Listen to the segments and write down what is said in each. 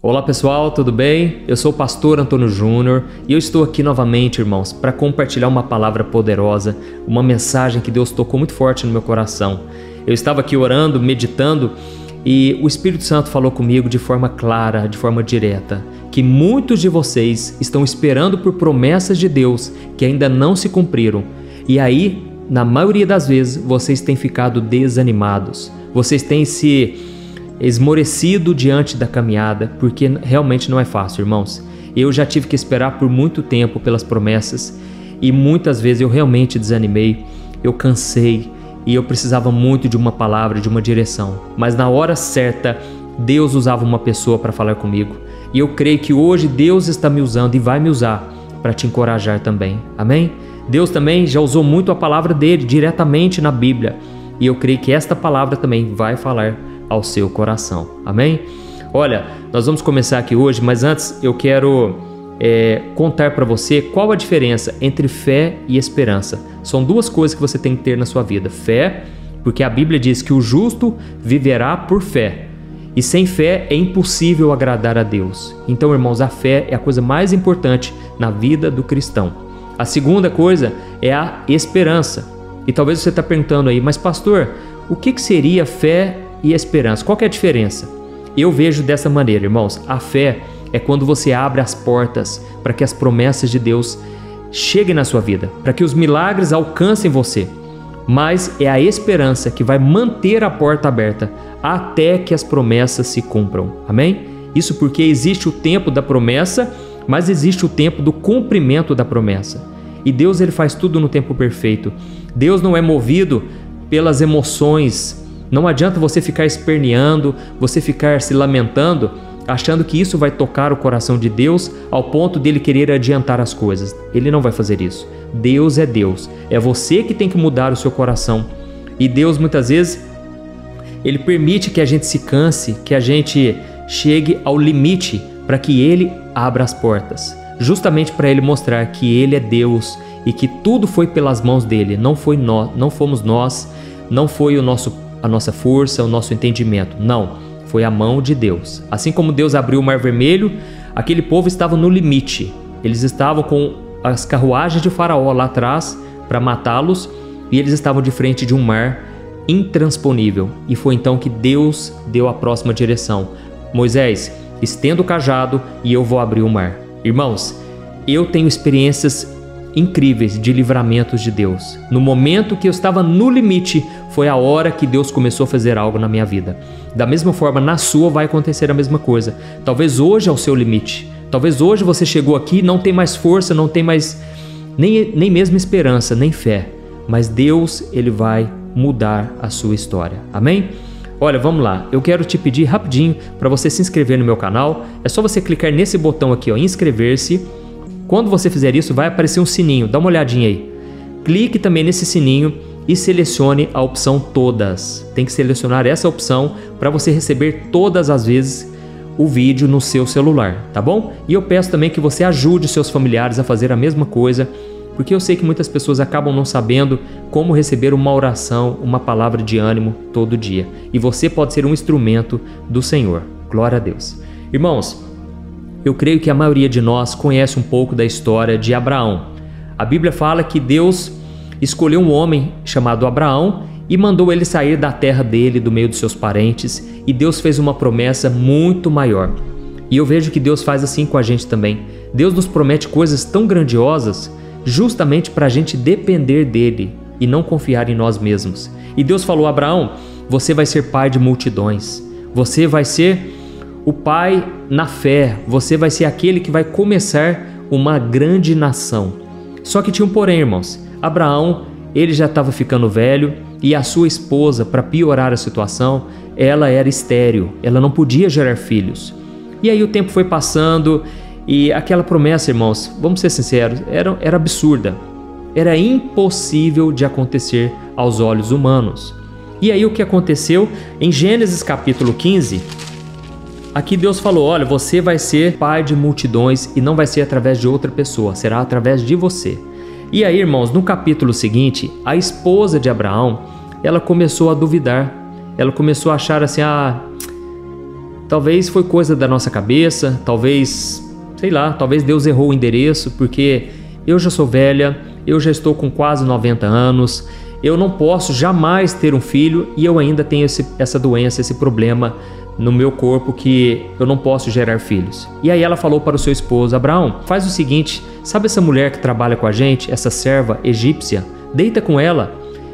Olá pessoal, tudo bem? Eu sou o pastor Antônio Júnior e eu estou aqui novamente, irmãos, para compartilhar uma palavra poderosa, uma mensagem que Deus tocou muito forte no meu coração. Eu estava aqui orando, meditando e o Espírito Santo falou comigo de forma clara, de forma direta, que muitos de vocês estão esperando por promessas de Deus que ainda não se cumpriram. E aí, na maioria das vezes, vocês têm ficado desanimados, vocês têm se esmorecido diante da caminhada, porque realmente não é fácil, irmãos. Eu já tive que esperar por muito tempo pelas promessas e muitas vezes eu realmente desanimei, eu cansei e eu precisava muito de uma palavra, de uma direção. Mas na hora certa, Deus usava uma pessoa para falar comigo. E eu creio que hoje Deus está me usando e vai me usar para te encorajar também. Amém? Deus também já usou muito a palavra dele diretamente na Bíblia. E eu creio que esta palavra também vai falar ao seu coração. Amém? Olha, nós vamos começar aqui hoje, mas antes eu quero contar para você qual a diferença entre fé e esperança. São duas coisas que você tem que ter na sua vida. Fé, porque a Bíblia diz que o justo viverá por fé. E sem fé é impossível agradar a Deus. Então, irmãos, a fé é a coisa mais importante na vida do cristão. A segunda coisa é a esperança. E talvez você está perguntando aí, mas pastor, o que seria fé e esperança? Qual que é a diferença? Eu vejo dessa maneira, irmãos. A fé é quando você abre as portas para que as promessas de Deus cheguem na sua vida, para que os milagres alcancem você. Mas é a esperança que vai manter a porta aberta até que as promessas se cumpram. Amém? Isso porque existe o tempo da promessa, mas existe o tempo do cumprimento da promessa. E Deus, ele faz tudo no tempo perfeito. Deus não é movido pelas emoções. Não adianta você ficar esperneando, você ficar se lamentando, achando que isso vai tocar o coração de Deus ao ponto dele querer adiantar as coisas. Ele não vai fazer isso. Deus é Deus. É você que tem que mudar o seu coração. E Deus, muitas vezes, ele permite que a gente se canse, que a gente chegue ao limite para que ele abra as portas. Justamente para ele mostrar que ele é Deus e que tudo foi pelas mãos dele. Não foi nós, não fomos nós, não foi a nossa força, o nosso entendimento. Não, foi a mão de Deus. Assim como Deus abriu o Mar Vermelho, aquele povo estava no limite. Eles estavam com as carruagens de Faraó lá atrás para matá-los e eles estavam de frente de um mar intransponível. E foi então que Deus deu a próxima direção. Moisés, estenda o cajado e eu vou abrir o mar. Irmãos, eu tenho experiências incríveis de livramentos de Deus. No momento que eu estava no limite, foi a hora que Deus começou a fazer algo na minha vida. Da mesma forma, na sua vai acontecer a mesma coisa. Talvez hoje é o seu limite. Talvez hoje você chegou aqui, não tem mais força, não tem mais nem mesmo esperança, nem fé. Mas Deus, ele vai mudar a sua história. Amém? Olha, vamos lá. Eu quero te pedir rapidinho para você se inscrever no meu canal. É só você clicar nesse botão aqui, ó, inscrever-se. Quando você fizer isso, vai aparecer um sininho. Dá uma olhadinha aí. Clique também nesse sininho e selecione a opção todas. Tem que selecionar essa opção para você receber todas as vezes o vídeo no seu celular, tá bom? E eu peço também que você ajude seus familiares a fazer a mesma coisa, porque eu sei que muitas pessoas acabam não sabendo como receber uma oração, uma palavra de ânimo todo dia. E você pode ser um instrumento do Senhor. Glória a Deus. Irmãos, eu creio que a maioria de nós conhece um pouco da história de Abraão. A Bíblia fala que Deus escolheu um homem chamado Abraão e mandou ele sair da terra dele, do meio dos seus parentes, e Deus fez uma promessa muito maior. E eu vejo que Deus faz assim com a gente também. Deus nos promete coisas tão grandiosas justamente para a gente depender dele e não confiar em nós mesmos. E Deus falou a Abraão, você vai ser pai de multidões, você vai ser o pai na fé, você vai ser aquele que vai começar uma grande nação. Só que tinha um porém, irmãos. Abraão, ele já estava ficando velho e a sua esposa, para piorar a situação, ela era estéril, ela não podia gerar filhos. E aí o tempo foi passando e aquela promessa, irmãos, vamos ser sinceros, era absurda. Era impossível de acontecer aos olhos humanos. E aí o que aconteceu? Em Gênesis capítulo 15, aqui Deus falou, olha, você vai ser pai de multidões e não vai ser através de outra pessoa, será através de você. E aí, irmãos, no capítulo seguinte, a esposa de Abraão, ela começou a duvidar. Ela começou a achar assim, Talvez foi coisa da nossa cabeça, talvez, sei lá, talvez Deus errou o endereço, porque eu já sou velha, eu já estou com quase 90 anos, eu não posso jamais ter um filho e eu ainda tenho essa doença, esse problema no meu corpo que eu não posso gerar filhos. E aí ela falou para o seu esposo: Abraão, faz o seguinte, sabe essa mulher que trabalha com a gente, essa serva egípcia? Deita com ela,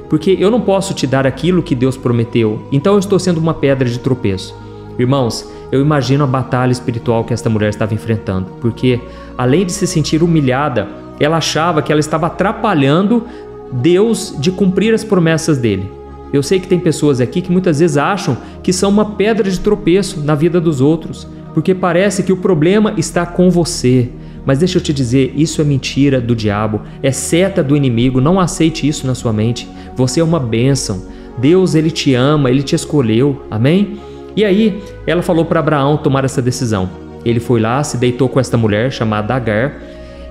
porque eu não posso te dar aquilo que Deus prometeu, então eu estou sendo uma pedra de tropeço. Irmãos, eu imagino a batalha espiritual que esta mulher estava enfrentando, porque além de se sentir humilhada, ela achava que ela estava atrapalhando Deus de cumprir as promessas dele. Eu sei que tem pessoas aqui que muitas vezes acham que são uma pedra de tropeço na vida dos outros, porque parece que o problema está com você. Mas deixa eu te dizer, isso é mentira do diabo, é seta do inimigo, não aceite isso na sua mente. Você é uma bênção, Deus ele te ama, ele te escolheu, amém? E aí ela falou para Abraão tomar essa decisão. Ele foi lá, se deitou com esta mulher chamada Agar,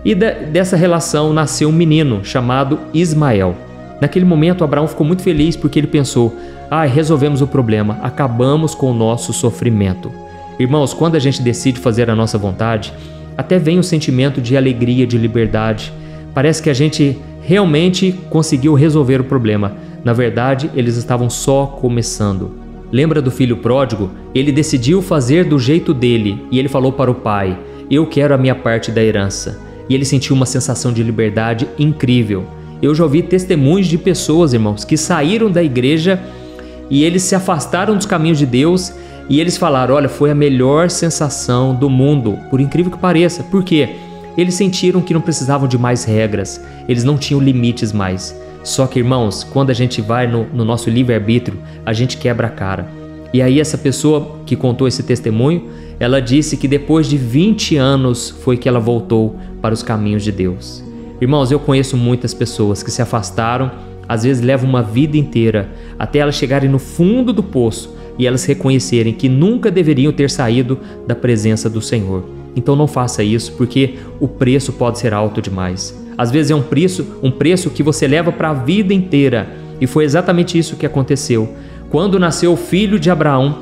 e dessa relação nasceu um menino chamado Ismael. Naquele momento Abraão ficou muito feliz porque ele pensou: resolvemos o problema, acabamos com o nosso sofrimento. Irmãos, quando a gente decide fazer a nossa vontade, até vem um sentimento de alegria, de liberdade. Parece que a gente realmente conseguiu resolver o problema. Na verdade, eles estavam só começando. Lembra do filho pródigo? Ele decidiu fazer do jeito dele e ele falou para o pai: eu quero a minha parte da herança. E ele sentiu uma sensação de liberdade incrível. Eu já ouvi testemunhos de pessoas, irmãos, que saíram da igreja e eles se afastaram dos caminhos de Deus e eles falaram: olha, foi a melhor sensação do mundo, por incrível que pareça. Por quê? Eles sentiram que não precisavam de mais regras, eles não tinham limites mais. Só que, irmãos, quando a gente vai no nosso livre-arbítrio, a gente quebra a cara. E aí essa pessoa que contou esse testemunho, ela disse que depois de 20 anos foi que ela voltou para os caminhos de Deus. Irmãos, eu conheço muitas pessoas que se afastaram, às vezes levam uma vida inteira, até elas chegarem no fundo do poço e elas reconhecerem que nunca deveriam ter saído da presença do Senhor. Então não faça isso, porque o preço pode ser alto demais. Às vezes é um preço que você leva para a vida inteira. E foi exatamente isso que aconteceu. Quando nasceu o filho de Abraão,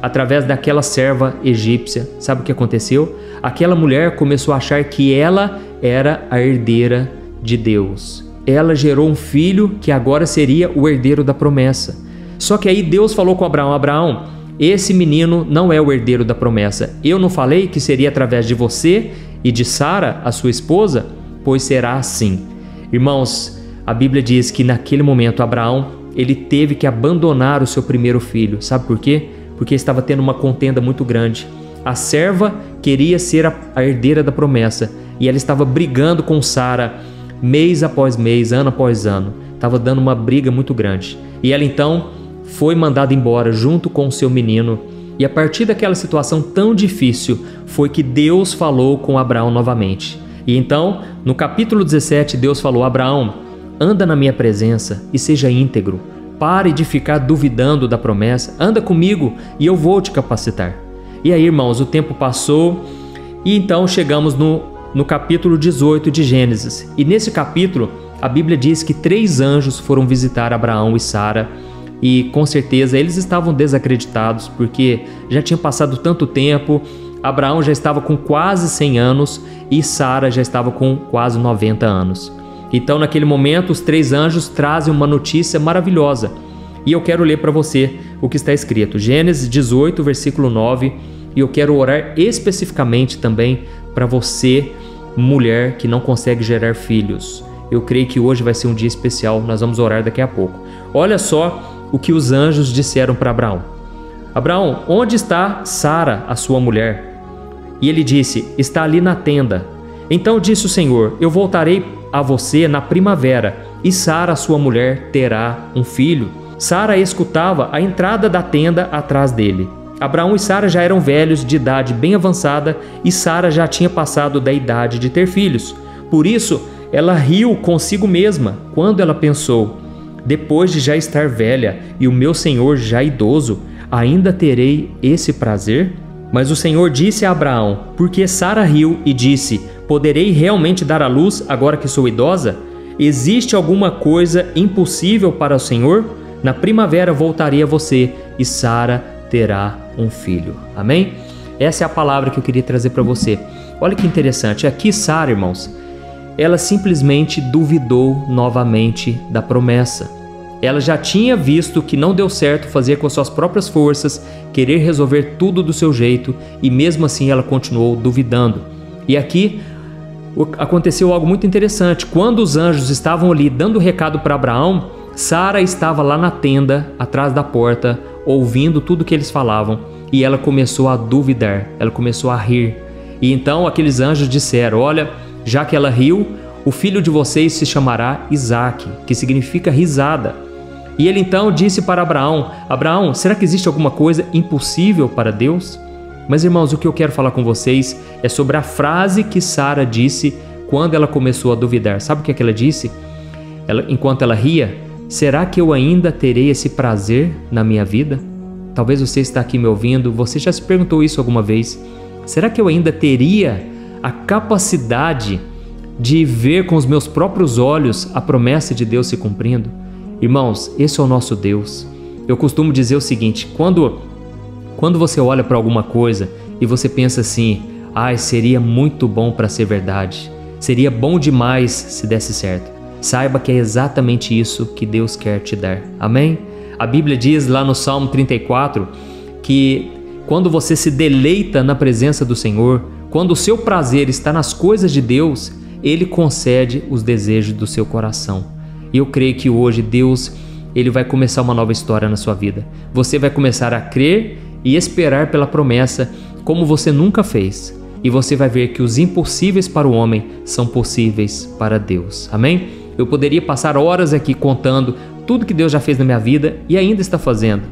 através daquela serva egípcia, sabe o que aconteceu? Aquela mulher começou a achar que ela era a herdeira de Deus. Ela gerou um filho que agora seria o herdeiro da promessa. Só que aí Deus falou com Abraão: Abraão, esse menino não é o herdeiro da promessa. Eu não falei que seria através de você e de Sara, a sua esposa? Pois será assim. Irmãos, a Bíblia diz que naquele momento Abraão, ele teve que abandonar o seu primeiro filho. Sabe por quê? Porque estava tendo uma contenda muito grande. A serva queria ser a herdeira da promessa e ela estava brigando com Sara mês após mês, ano após ano. Estava dando uma briga muito grande. E ela então foi mandada embora junto com o seu menino. E a partir daquela situação tão difícil foi que Deus falou com Abraão novamente. E então, no capítulo 17, Deus falou: Abraão, anda na minha presença e seja íntegro. Pare de ficar duvidando da promessa. Anda comigo e eu vou te capacitar. E aí, irmãos, o tempo passou e então chegamos no capítulo 18 de Gênesis. E nesse capítulo, a Bíblia diz que 3 anjos foram visitar Abraão e Sara. E com certeza eles estavam desacreditados, porque já tinha passado tanto tempo. Abraão já estava com quase 100 anos e Sara já estava com quase 90 anos. Então, naquele momento, os 3 anjos trazem uma notícia maravilhosa. E eu quero ler para você o que está escrito. Gênesis 18, versículo 9. E eu quero orar especificamente também para você, mulher que não consegue gerar filhos. Eu creio que hoje vai ser um dia especial, nós vamos orar daqui a pouco. Olha só o que os anjos disseram para Abraão. Abraão, onde está Sara, a sua mulher? E ele disse: está ali na tenda. Então disse o Senhor: eu voltarei a você na primavera, e Sara, sua mulher, terá um filho. Sara escutava a entrada da tenda atrás dele. Abraão e Sara já eram velhos, de idade bem avançada, e Sara já tinha passado da idade de ter filhos. Por isso, ela riu consigo mesma quando ela pensou: depois de já estar velha e o meu senhor já idoso, ainda terei esse prazer? Mas o Senhor disse a Abraão: porque Sara riu e disse: poderei realmente dar à luz agora que sou idosa? Existe alguma coisa impossível para o Senhor? Na primavera voltarei a você e Sara terá um filho. Amém? Essa é a palavra que eu queria trazer para você. Olha que interessante. Aqui Sara, irmãos, ela simplesmente duvidou novamente da promessa. Ela já tinha visto que não deu certo fazer com suas próprias forças, querer resolver tudo do seu jeito, e mesmo assim ela continuou duvidando. E aqui aconteceu algo muito interessante. Quando os anjos estavam ali dando recado para Abraão, Sara estava lá na tenda, atrás da porta, ouvindo tudo que eles falavam, e ela começou a duvidar, ela começou a rir. E então aqueles anjos disseram: olha, já que ela riu, o filho de vocês se chamará Isaque, que significa risada. E ele então disse para Abraão: Abraão, será que existe alguma coisa impossível para Deus? Mas, irmãos, o que eu quero falar com vocês é sobre a frase que Sara disse quando ela começou a duvidar. Sabe o que é que ela disse? Enquanto ela ria: será que eu ainda terei esse prazer na minha vida? Talvez você está aqui me ouvindo, você já se perguntou isso alguma vez. Será que eu ainda teria a capacidade de ver com os meus próprios olhos a promessa de Deus se cumprindo? Irmãos, esse é o nosso Deus. Eu costumo dizer o seguinte: quando você olha para alguma coisa e você pensa assim: ai, seria muito bom para ser verdade, seria bom demais se desse certo, saiba que é exatamente isso que Deus quer te dar. Amém? A Bíblia diz lá no Salmo 34 que quando você se deleita na presença do Senhor, quando o seu prazer está nas coisas de Deus, Ele concede os desejos do seu coração. E eu creio que hoje Deus, Ele vai começar uma nova história na sua vida. Você vai começar a crer e esperar pela promessa como você nunca fez. E você vai ver que os impossíveis para o homem são possíveis para Deus. Amém? Eu poderia passar horas aqui contando tudo que Deus já fez na minha vida e ainda está fazendo.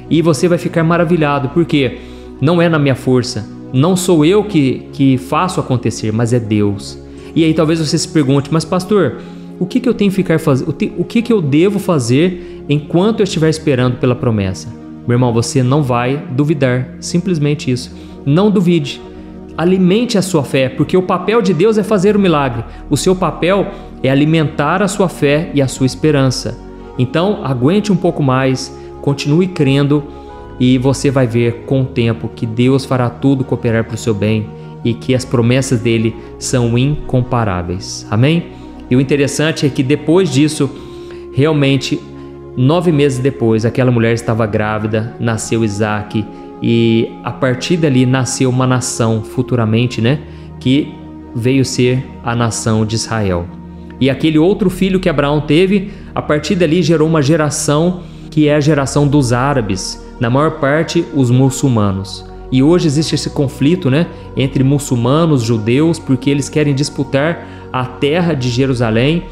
E você vai ficar maravilhado, porque não é na minha força, não sou eu que faço acontecer, mas é Deus. E aí talvez você se pergunte: mas pastor, o que eu tenho que ficar fazendo? O que eu devo fazer enquanto eu estiver esperando pela promessa? Meu irmão, você não vai duvidar, simplesmente isso. Não duvide, alimente a sua fé, porque o papel de Deus é fazer o milagre. O seu papel é alimentar a sua fé e a sua esperança. Então, aguente um pouco mais, continue crendo, e você vai ver com o tempo que Deus fará tudo cooperar para o seu bem e que as promessas dele são incomparáveis. Amém? E o interessante é que depois disso, realmente, 9 meses depois, aquela mulher estava grávida, nasceu Isaque, e a partir dali nasceu uma nação futuramente, né? Que veio ser a nação de Israel. E aquele outro filho que Abraão teve, a partir dali gerou uma geração que é a geração dos árabes, na maior parte os muçulmanos. E hoje existe esse conflito, né, entre muçulmanos, judeus, porque eles querem disputar a terra de Jerusalém,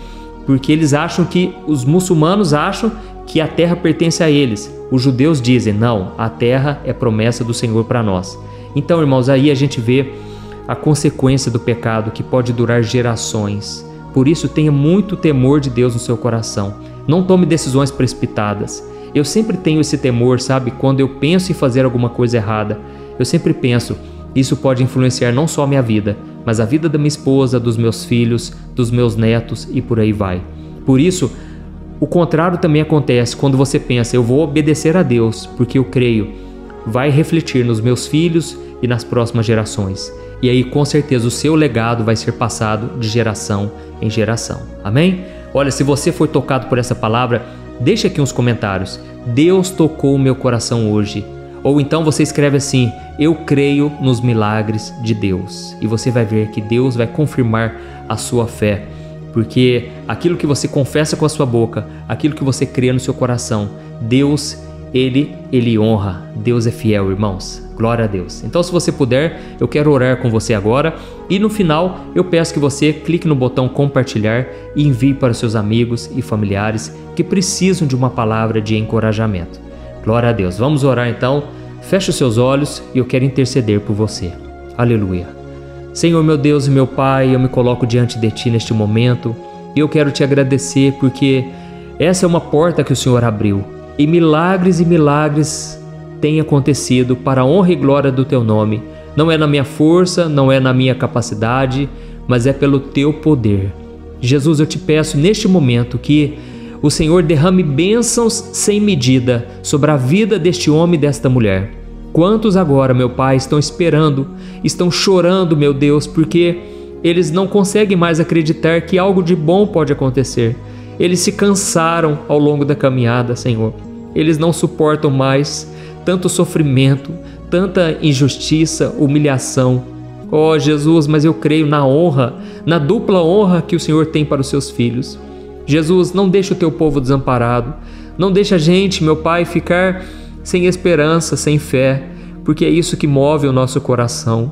porque eles acham que, os muçulmanos acham que a terra pertence a eles. Os judeus dizem: não, a terra é promessa do Senhor para nós. Então, irmãos, aí a gente vê a consequência do pecado, que pode durar gerações. Por isso, tenha muito temor de Deus no seu coração. Não tome decisões precipitadas. Eu sempre tenho esse temor, sabe? Quando eu penso em fazer alguma coisa errada, eu sempre penso: isso pode influenciar não só a minha vida, mas a vida da minha esposa, dos meus filhos, dos meus netos e por aí vai. Por isso, o contrário também acontece quando você pensa: eu vou obedecer a Deus, porque eu creio, vai refletir nos meus filhos e nas próximas gerações. E aí, com certeza, o seu legado vai ser passado de geração em geração. Amém? Olha, se você foi tocado por essa palavra, deixa aqui uns comentários: Deus tocou o meu coração hoje. Ou então você escreve assim: eu creio nos milagres de Deus. E você vai ver que Deus vai confirmar a sua fé. Porque aquilo que você confessa com a sua boca, aquilo que você crê no seu coração, Deus, Ele honra. Deus é fiel, irmãos. Glória a Deus. Então, se você puder, eu quero orar com você agora. E no final, eu peço que você clique no botão compartilhar e envie para os seus amigos e familiares que precisam de uma palavra de encorajamento. Glória a Deus. Vamos orar então. Feche os seus olhos e eu quero interceder por você. Aleluia. Senhor, meu Deus e meu Pai, eu me coloco diante de Ti neste momento e eu quero Te agradecer porque essa é uma porta que o Senhor abriu e milagres têm acontecido para a honra e glória do Teu nome. Não é na minha força, não é na minha capacidade, mas é pelo Teu poder. Jesus, eu Te peço neste momento que o Senhor derrame bênçãos sem medida sobre a vida deste homem e desta mulher. Quantos agora, meu Pai, estão esperando, estão chorando, meu Deus, porque eles não conseguem mais acreditar que algo de bom pode acontecer. Eles se cansaram ao longo da caminhada, Senhor. Eles não suportam mais tanto sofrimento, tanta injustiça, humilhação. Oh, Jesus, mas eu creio na honra, na dupla honra que o Senhor tem para os seus filhos. Jesus, não deixa o teu povo desamparado. Não deixa a gente, meu Pai, ficar sem esperança, sem fé, porque é isso que move o nosso coração.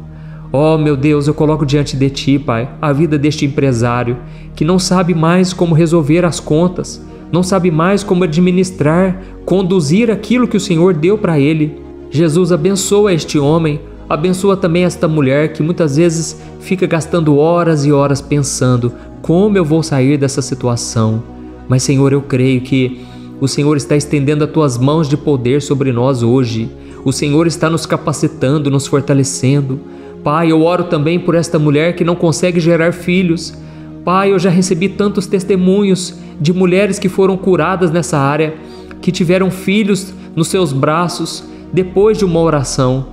Oh, meu Deus, eu coloco diante de Ti, Pai, a vida deste empresário que não sabe mais como resolver as contas, não sabe mais como administrar, conduzir aquilo que o Senhor deu para ele. Jesus, abençoa este homem, abençoa também esta mulher que muitas vezes fica gastando horas e horas pensando como eu vou sair dessa situação. Mas, Senhor, eu creio que o Senhor está estendendo as Tuas mãos de poder sobre nós hoje. O Senhor está nos capacitando, nos fortalecendo. Pai, eu oro também por esta mulher que não consegue gerar filhos. Pai, eu já recebi tantos testemunhos de mulheres que foram curadas nessa área, que tiveram filhos nos seus braços depois de uma oração.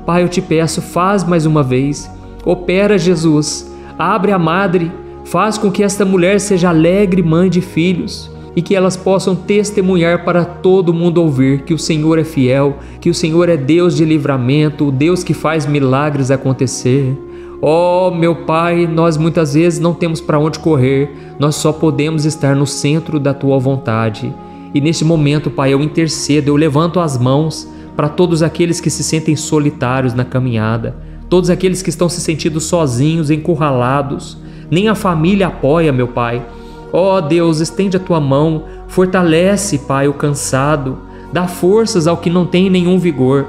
Pai, eu te peço, faz mais uma vez. Opera, Jesus. Abre a madre. Faz com que esta mulher seja alegre mãe de filhos e que elas possam testemunhar para todo mundo ouvir que o Senhor é fiel, que o Senhor é Deus de livramento, o Deus que faz milagres acontecer. Oh, meu Pai, nós muitas vezes não temos para onde correr, nós só podemos estar no centro da Tua vontade. E neste momento, Pai, eu intercedo, eu levanto as mãos para todos aqueles que se sentem solitários na caminhada, todos aqueles que estão se sentindo sozinhos, encurralados, nem a família apoia, meu Pai. Ó Deus, estende a Tua mão, fortalece, Pai, o cansado, dá forças ao que não tem nenhum vigor.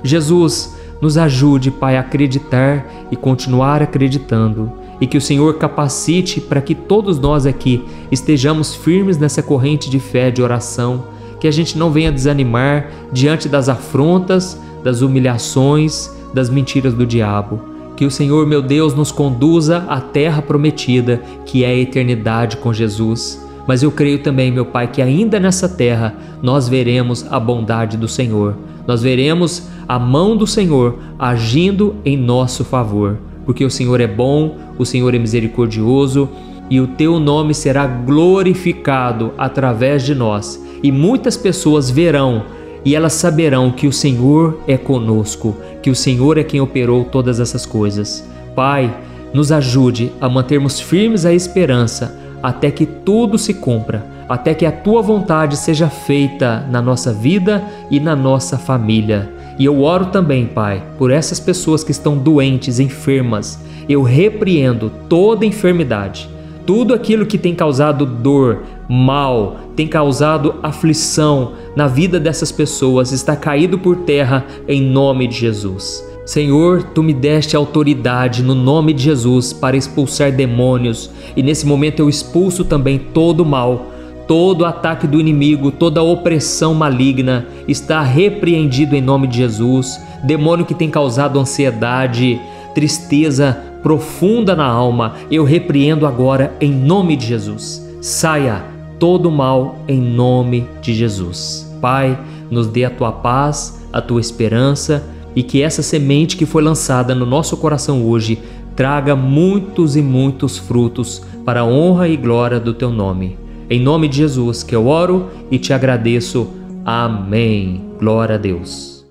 Jesus, nos ajude, Pai, a acreditar e continuar acreditando, e que o Senhor capacite para que todos nós aqui estejamos firmes nessa corrente de fé, de oração, que a gente não venha desanimar diante das afrontas, das humilhações, das mentiras do diabo. Que o Senhor, meu Deus, nos conduza à terra prometida, que é a eternidade com Jesus. Mas eu creio também, meu Pai, que ainda nessa terra nós veremos a bondade do Senhor. Nós veremos a mão do Senhor agindo em nosso favor. Porque o Senhor é bom, o Senhor é misericordioso e o Teu nome será glorificado através de nós. E muitas pessoas verão e elas saberão que o Senhor é conosco, que o Senhor é quem operou todas essas coisas. Pai, nos ajude a mantermos firmes a esperança até que tudo se cumpra, até que a Tua vontade seja feita na nossa vida e na nossa família. E eu oro também, Pai, por essas pessoas que estão doentes, enfermas. Eu repreendo toda enfermidade, tudo aquilo que tem causado dor, mal, tem causado aflição na vida dessas pessoas, está caído por terra em nome de Jesus. Senhor, Tu me deste autoridade no nome de Jesus para expulsar demônios, e nesse momento eu expulso também todo o mal, todo ataque do inimigo, toda opressão maligna está repreendido em nome de Jesus. Demônio que tem causado ansiedade, tristeza profunda na alma, eu repreendo agora em nome de Jesus. Saia todo mal em nome de Jesus. Pai, nos dê a Tua paz, a Tua esperança, e que essa semente que foi lançada no nosso coração hoje traga muitos e muitos frutos para a honra e glória do Teu nome. Em nome de Jesus que eu oro e te agradeço. Amém. Glória a Deus.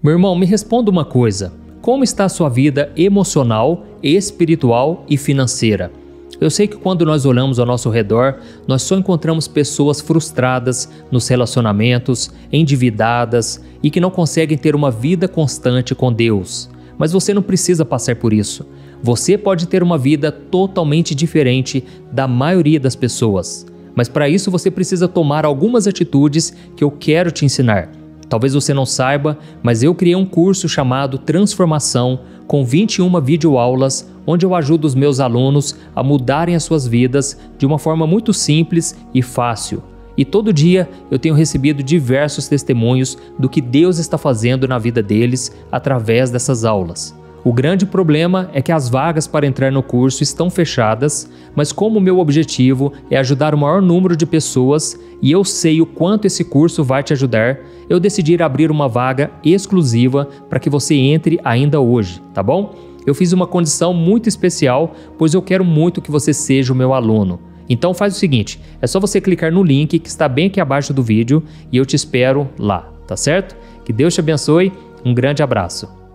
Meu irmão, me responda uma coisa. Como está a sua vida emocional, espiritual e financeira? Eu sei que quando nós olhamos ao nosso redor, nós só encontramos pessoas frustradas nos relacionamentos, endividadas e que não conseguem ter uma vida constante com Deus. Mas você não precisa passar por isso. Você pode ter uma vida totalmente diferente da maioria das pessoas. Mas para isso você precisa tomar algumas atitudes que eu quero te ensinar. Talvez você não saiba, mas eu criei um curso chamado Transformação, com 21 videoaulas, onde eu ajudo os meus alunos a mudarem as suas vidas de uma forma muito simples e fácil. E todo dia eu tenho recebido diversos testemunhos do que Deus está fazendo na vida deles através dessas aulas. O grande problema é que as vagas para entrar no curso estão fechadas, mas como o meu objetivo é ajudar o maior número de pessoas, e eu sei o quanto esse curso vai te ajudar, eu decidi abrir uma vaga exclusiva para que você entre ainda hoje, tá bom? Eu fiz uma condição muito especial, pois eu quero muito que você seja o meu aluno. Então faz o seguinte, é só você clicar no link que está bem aqui abaixo do vídeo e eu te espero lá, tá certo? Que Deus te abençoe, um grande abraço.